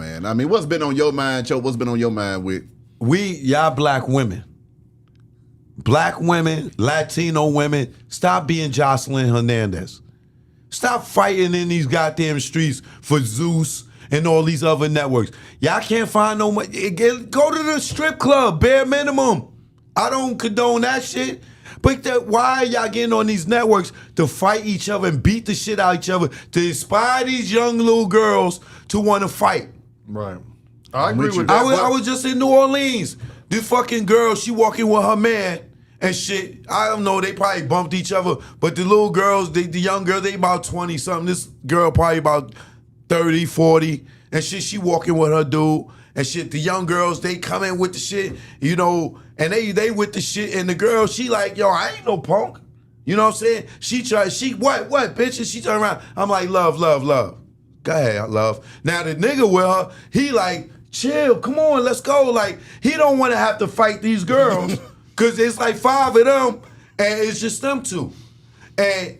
man. I mean, what's been on your mind, Cho? What's been on your mind with? Y'all black women. Black women, Latino women, stop being Joseline Hernandez. Stop fighting in these goddamn streets for Zeus and all these other networks. Y'all can't find no money. Go to the strip club, bare minimum. I don't condone that shit. But why are y'all getting on these networks to fight each other and beat the shit out of each other, to inspire these young little girls to want to fight? Right. I agree with that. I was just in New Orleans. This fucking girl, she walking with her man and shit. I don't know, they probably bumped each other. But the little girls, the young girls, they about 20-something. This girl probably about 30, 40. And shit, she walking with her dude. And shit, the young girls, they come in with the shit, you know, and they with the shit. And the girl, she like, yo, I ain't no punk. You know what I'm saying? What, bitch? And she turn around. I'm like, love. Go ahead, love. Now the nigga with her, he like, chill, come on, let's go. Like, he don't want to have to fight these girls because it's like 5 of them and it's just them two. And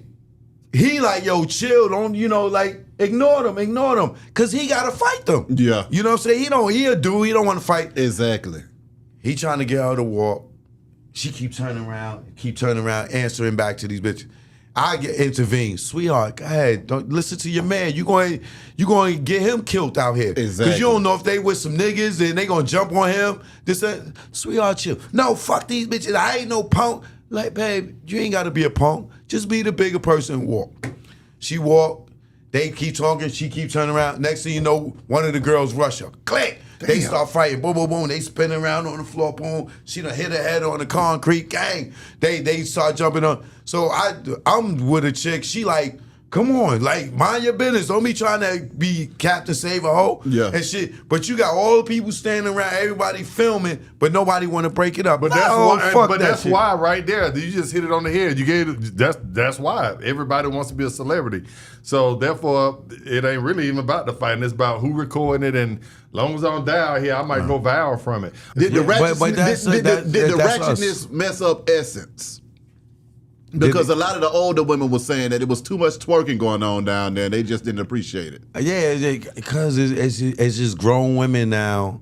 he like, yo, chill, don't, you know, like, ignore them because he got to fight them. Yeah. You know what I'm saying? He a dude, he don't want to fight. Exactly. He trying to get her to walk. She keep turning around, answering back to these bitches. I get intervened. Sweetheart, go ahead. Don't listen to your man. You going to get him killed out here. Exactly. Because you don't know if they with some niggas and they going to jump on him. Sweetheart, chill. No, fuck these bitches. I ain't no punk. Like, babe, you ain't got to be a punk. Just be the bigger person and walk. She walk. They keep talking. She keep turning around. Next thing you know, one of the girls rush her. Click. Damn. They start fighting. Boom, boom, boom. They spinning around on the floor. Boom. She done hit her head on the concrete. Gang. They start jumping on. So I'm with a chick. She like, come on, like, mind your business. Don't be trying to be Captain Save a Hoe and shit. But you got all the people standing around, everybody filming, but nobody want to break it up. But that's why right there. You just hit it on the head. You gave that's why everybody wants to be a celebrity. So therefore, it ain't really even about the fighting. It's about who recording it, and as long as I don't die out here, I might go viral from it. Did the ratchetness mess up Essence? Because a lot of the older women were saying that it was too much twerking going on down there, and they just didn't appreciate it. Yeah, because it's just grown women now.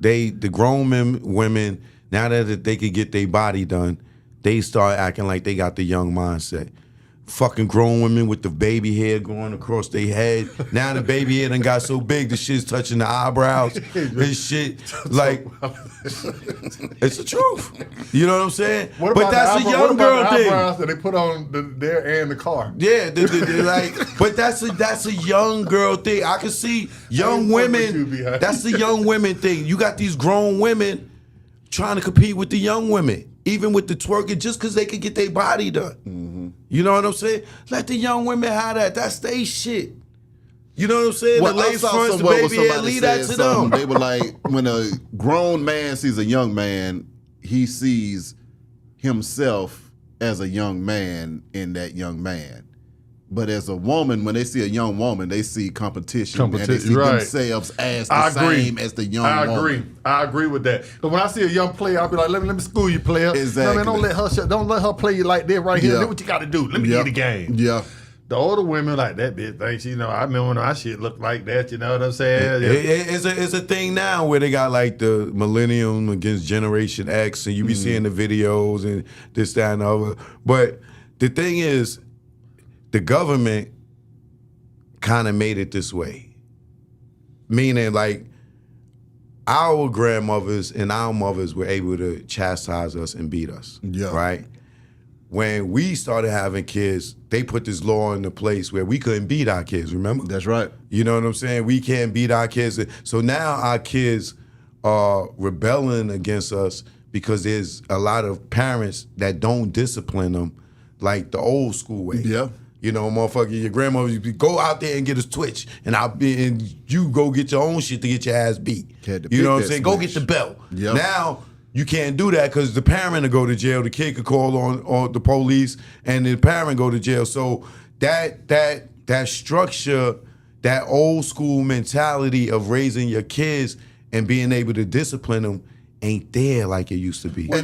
The grown women, now that they could get their body done, they start acting like they got the young mindset. Fucking grown women with the baby hair going across their head. Now the baby hair done got so big, the shit's touching the eyebrows and shit. Like, it's the truth. You know what I'm saying? But that's a young girl thing. That they put on there and the car. Yeah, but that's a young girl thing. I can see young women. That's the young women thing. You got these grown women trying to compete with the young women. Even with the twerking, just because they could get their body done. Mm-hmm. You know what I'm saying? Let the young women have that. That's their shit. You know what I'm saying? Well, the lace fronts, the baby hair, leave that to them. They were like, when a grown man sees a young man, he sees himself as a young man in that young man. But as a woman, when they see a young woman, they see competition and they see themselves as the same as the young woman. I agree with that. But when I see a young player, I'll be like, let me school you, player. Exactly. No, man, don't let her play you like that right here. Do what you got to do. Let me get the game. Yeah. The older women like that bitch thinks, you know, I remember when my shit looked like that, you know what I'm saying? It's a thing now where they got like the millennium against Generation X, and you be seeing the videos and this, that, and the other. But the thing is, the government kind of made it this way. Meaning, like, our grandmothers and our mothers were able to chastise us and beat us, right? When we started having kids, they put this law into place where we couldn't beat our kids, remember? That's right. You know what I'm saying? We can't beat our kids. So now our kids are rebelling against us because there's a lot of parents that don't discipline them like the old school way. Yeah. You know, motherfucker, your grandmother, you go out there and get a Twitch, and you go get your own shit to get your ass beat. You know what I'm saying? Go get the belt. Yep. Now, you can't do that because the parent will go to jail, the kid could call on the police, and the parent go to jail. So that structure, that old school mentality of raising your kids and being able to discipline them ain't there like it used to be. But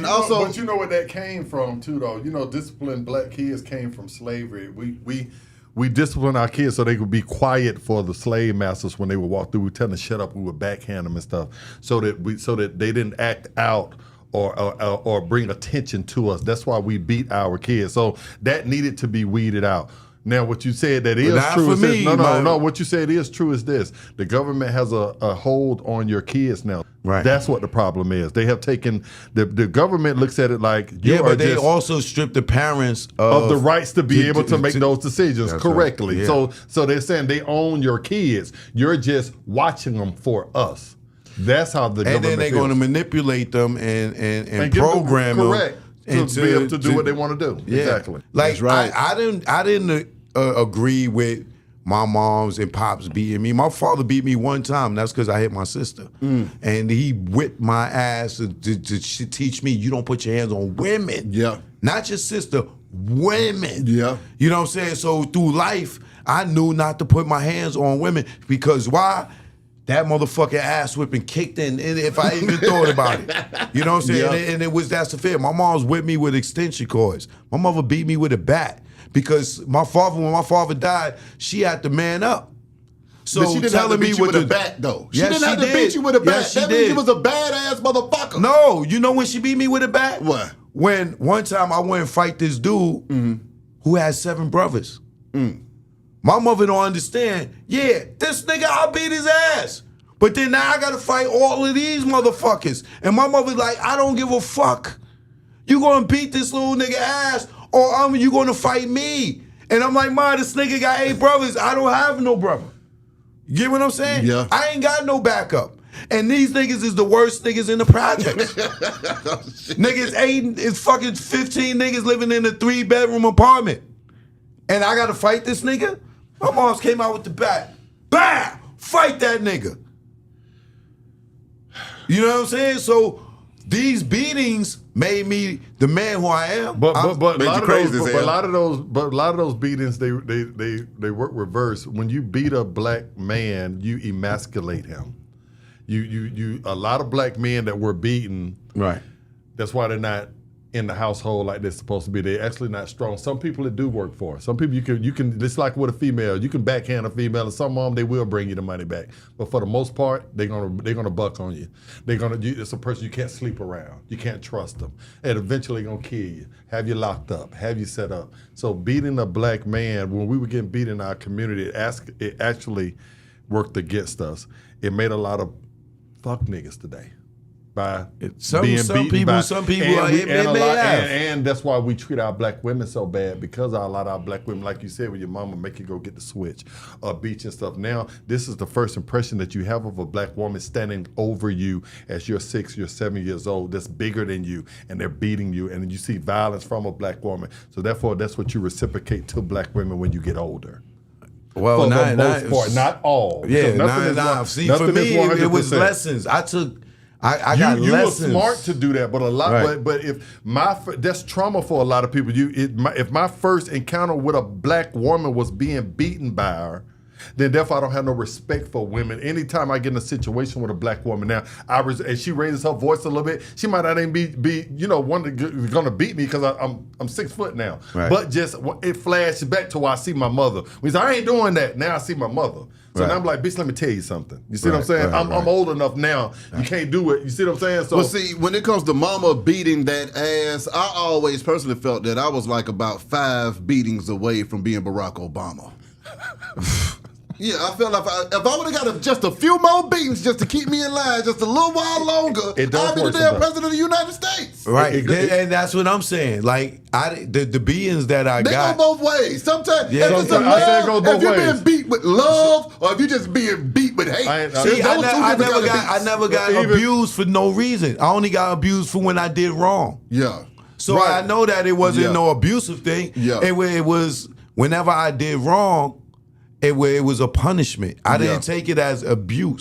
you know where that came from too, though. You know, disciplined black kids came from slavery. We we discipline our kids so they could be quiet for the slave masters when they would walk through. We tell them to shut up. We would backhand them and stuff so that they didn't act out or bring attention to us. That's why we beat our kids. So that needed to be weeded out. Now, what you said that is true is this. No. What you said is true is this. The government has a hold on your kids now. Right. That's what the problem is. They have taken the government looks at it like but they also strip the parents of the rights to be able to make those decisions correctly. Right. Yeah. So they're saying they own your kids. You're just watching them for us. That's how the government then they're going to manipulate them and program them. Correct. To be able to do what they want to do. Yeah. Exactly. Like That's right. I didn't agree with my moms and pops beating me. My father beat me one time. That's because I hit my sister, and he whipped my ass to teach me you don't put your hands on women. Yeah, not your sister, women. Yeah, you know what I'm saying. So through life, I knew not to put my hands on women because why? That motherfucking ass whipping kicked in if I even thought about it. You know what I'm saying? Yeah. And that's the fear. My mom's whipped me with extension cords. My mother beat me with a bat because when my father died, she had to man up. So but she didn't have to beat you with a bat, though. She didn't have to beat you with a bat. Yes, she that did. means you was a badass motherfucker. No, you know when she beat me with a bat? What? When one time I went and fight this dude who has 7 brothers. My mother don't understand. Yeah, this nigga, I beat his ass. But then now I gotta fight all of these motherfuckers. And my mother's like, I don't give a fuck. You gonna beat this little nigga ass or you gonna fight me? And I'm like, Ma, this nigga got 8 brothers. I don't have no brother. You get what I'm saying? Yeah. I ain't got no backup. And these niggas is the worst niggas in the projects. Niggas it's fucking 15 niggas living in a 3-bedroom apartment. And I gotta fight this nigga? My moms came out with the bat. Bam! Fight that nigga. You know what I'm saying? So these beatings made me the man who I am. But a lot of those beatings they work reverse. When you beat a black man, you emasculate him. You a lot of black men that were beaten. Right. That's why they're not in the household like they're supposed to be. They're actually not strong. Some people it do work for. Some people you can. It's like with a female. You can backhand a female, and some of them they will bring you the money back. But for the most part, they're gonna buck on you. It's a person you can't sleep around. You can't trust them, and eventually gonna kill you, have you locked up, have you set up. So beating a black man, when we were getting beat in our community, it actually worked against us. It made a lot of fuck niggas today. By some people, and that's why we treat our black women so bad because a lot of our black women, like you said, with your mama make you go get the switch or beat you and stuff. Now, this is the first impression that you have of a black woman standing over you as you're 6, you're 7 years old, that's bigger than you, and they're beating you, and you see violence from a black woman. So therefore, that's what you reciprocate to black women when you get older. Well, for the most part, not all. Yeah, see, for me, it was lessons. I got lessons. You were smart to do that, but a lot. Right. But if that's trauma for a lot of people. If my first encounter with a black woman was being beaten by her, then therefore I don't have no respect for women. Anytime I get in a situation with a black woman now, and she raises her voice a little bit, she might not even be one that's gonna beat me because I'm 6 foot now. Right. But just it flashes back to where I see my mother. We say I ain't doing that. Now I see my mother. So now I'm like, bitch, let me tell you something. You see what I'm saying? I'm old enough now. You can't do it. You see what I'm saying? So, well, see, when it comes to mama beating that ass, I always personally felt that I was like about 5 beatings away from being Barack Obama. Yeah, I felt like if I would have got just a few more beatings just to keep me in line just a little while longer, I'd be the damn president of the United States. Right, and that's what I'm saying. Like the beatings that I got, they go both ways. Sometimes if it's a love, if you're being beat with love, or if you're just being beat with hate. I never got abused for no reason. I only got abused for when I did wrong. Yeah. So I know that it wasn't no abusive thing. Yeah. It was whenever I did wrong. It was a punishment. I didn't take it as abuse.